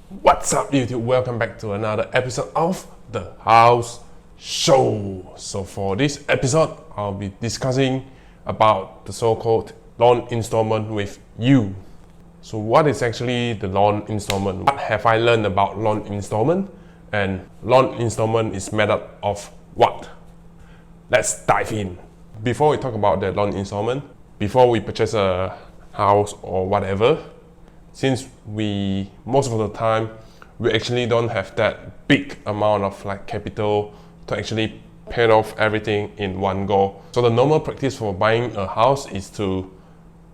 What's up YouTube? Welcome back to another episode of The House Show. So for this episode, I'll be discussing about the so-called loan installment with you. So what is actually the loan installment? What have I learned about loan installment? And loan installment is made up of what? Let's dive in. Before we talk about the loan installment, before we purchase a house or whatever, since most of the time we actually don't have that big amount of capital to actually pay off everything in one go. So the normal practice for buying a house is to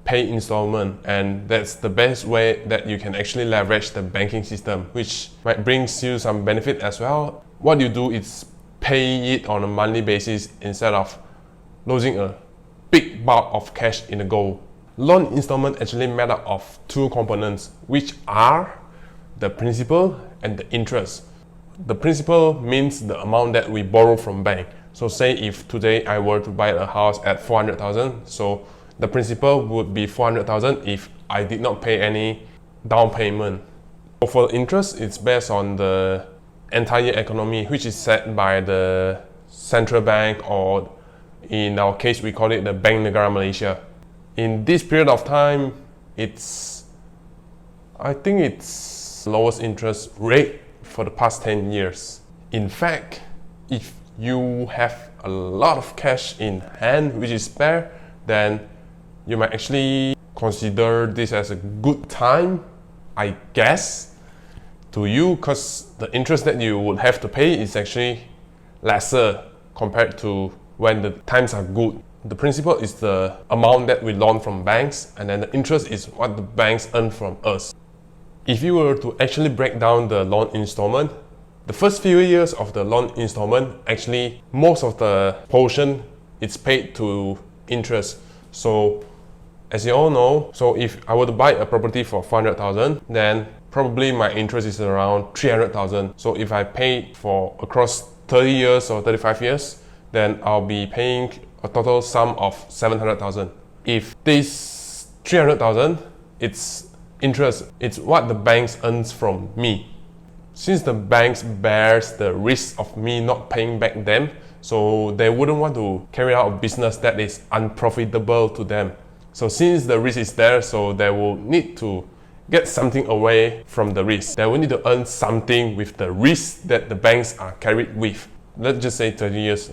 pay installment, and that's the best way that you can actually leverage the banking system, which might bring you some benefit as well. What you do is pay it on a monthly basis instead of losing a big bulk of cash in a go. Loan installment actually made up of two components, which are the principal and the interest. The principal means the amount that we borrow from bank. So say if today I were to buy a house at 400,000, so the principal would be 400,000 if I did not pay any down payment. So for the interest, it's based on the entire economy, which is set by the central bank, or in our case we call it the Bank Negara Malaysia. In this period of time, I think it's lowest interest rate for the past 10 years. In fact, if you have a lot of cash in hand which is spare, then you might actually consider this as a good time, I guess, to you, because the interest that you would have to pay is actually lesser compared to when the times are good. The principal is the amount that we loan from banks, and then the interest is what the banks earn from us. If you were to actually break down the loan installment, the first few years of the loan installment, actually most of the portion is paid to interest. So as you all know, so if I were to buy a property for 400,000, then probably my interest is around 300,000. So if I pay for across 30 years or 35 years, then I'll be paying a total sum of 700,000. If this 300,000, it's interest, it's what the banks earns from me. Since the banks bears the risk of me not paying back them, so they wouldn't want to carry out a business that is unprofitable to them. So since the risk is there, so they will need to get something away from the risk. They will need to earn something with the risk that the banks are carried with. Let's just say 30 years.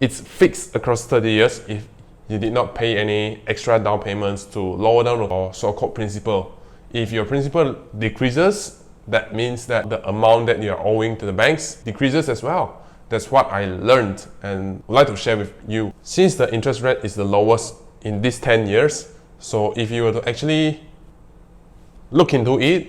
It's fixed across 30 years if you did not pay any extra down payments to lower down your so-called principal. If your principal decreases, that means that the amount that you are owing to the banks decreases as well. That's what I learned and would like to share with you. Since the interest rate is the lowest in these 10 years, so if you were to actually look into it,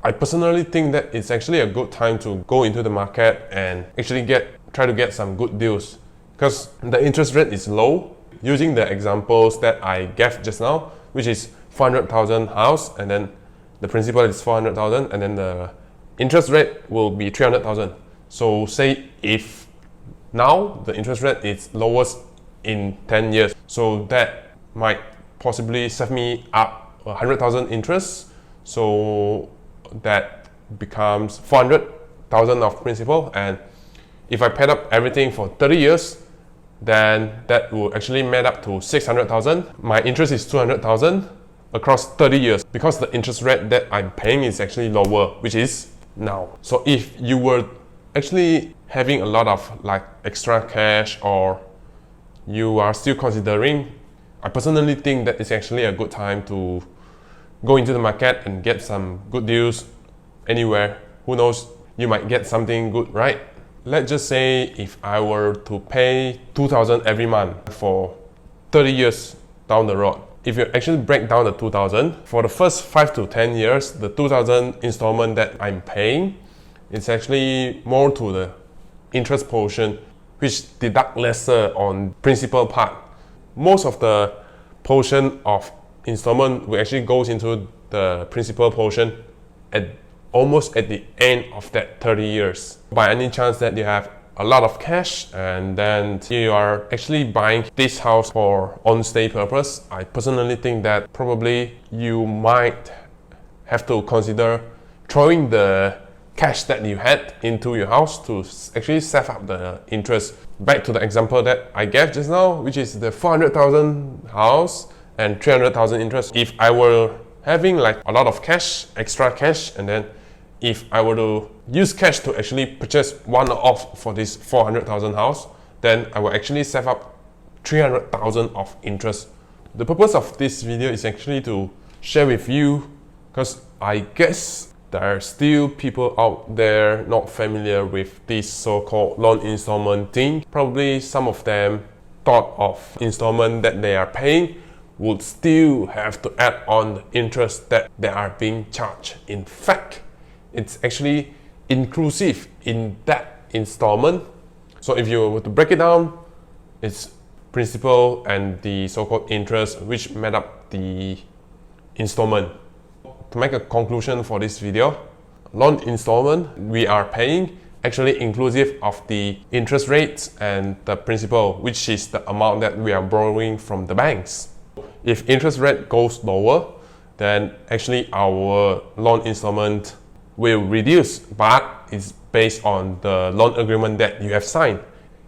I personally think that it's actually a good time to go into the market and actually try to get some good deals. Because the interest rate is low, using the examples that I gave just now, which is 400,000 house, and then the principal is 400,000, and then the interest rate will be 300,000. So say if now the interest rate is lowest in 10 years, so that might possibly save me up 100,000 interest, so that becomes 400,000 of principal, and if I paid up everything for 30 years, then that will actually made up to 600,000. My interest is 200,000 across 30 years, because the interest rate that I'm paying is actually lower, which is now. So if you were actually having a lot of extra cash, or you are still considering, I personally think that it's actually a good time to go into the market and get some good deals anywhere. Who knows, you might get something good, right? Let's just say if I were to pay 2,000 every month for 30 years down the road. If you actually break down the 2,000, for the first 5 to 10 years, the 2,000 installment that I'm paying, it's actually more to the interest portion, which deduct lesser on principal part. Most of the portion of installment will actually goes into the principal portion almost at the end of that 30 years. By any chance that you have a lot of cash and then you are actually buying this house for on stay purpose, I personally think that probably you might have to consider throwing the cash that you had into your house to actually save up the interest. Back to the example that I gave just now, which is the 400,000 house and 300,000 interest. If I were having like a lot of cash, extra cash, and then if I were to use cash to actually purchase one-off for this 400,000 house, then I will actually save up 300,000 of interest. The purpose of this video is actually to share with you, because I guess there are still people out there not familiar with this so-called loan installment thing. Probably some of them thought of installment that they are paying would still have to add on the interest that they are being charged. In fact, it's actually inclusive in that installment. So if you were to break it down, it's principal and the so-called interest which made up the installment. To make a conclusion for this video, loan installment we are paying actually inclusive of the interest rates and the principal, which is the amount that we are borrowing from the banks. If interest rate goes lower, then actually our loan installment will reduce, but it's based on the loan agreement that you have signed.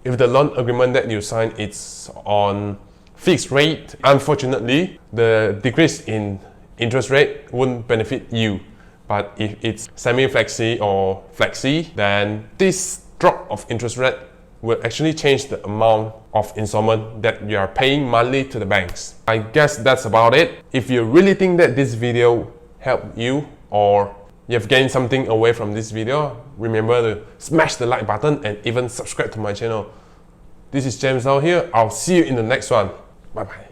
If the loan agreement that you sign is on fixed rate, unfortunately the decrease in interest rate wouldn't benefit you. But if it's semi-flexi or flexi, then this drop of interest rate will actually change the amount of installment that you are paying monthly to the banks. I guess that's about it. If you really think that this video helped you or you have gained something away from this video, remember to smash the like button and even subscribe to my channel. This is James out here. I'll see you in the next one. Bye bye.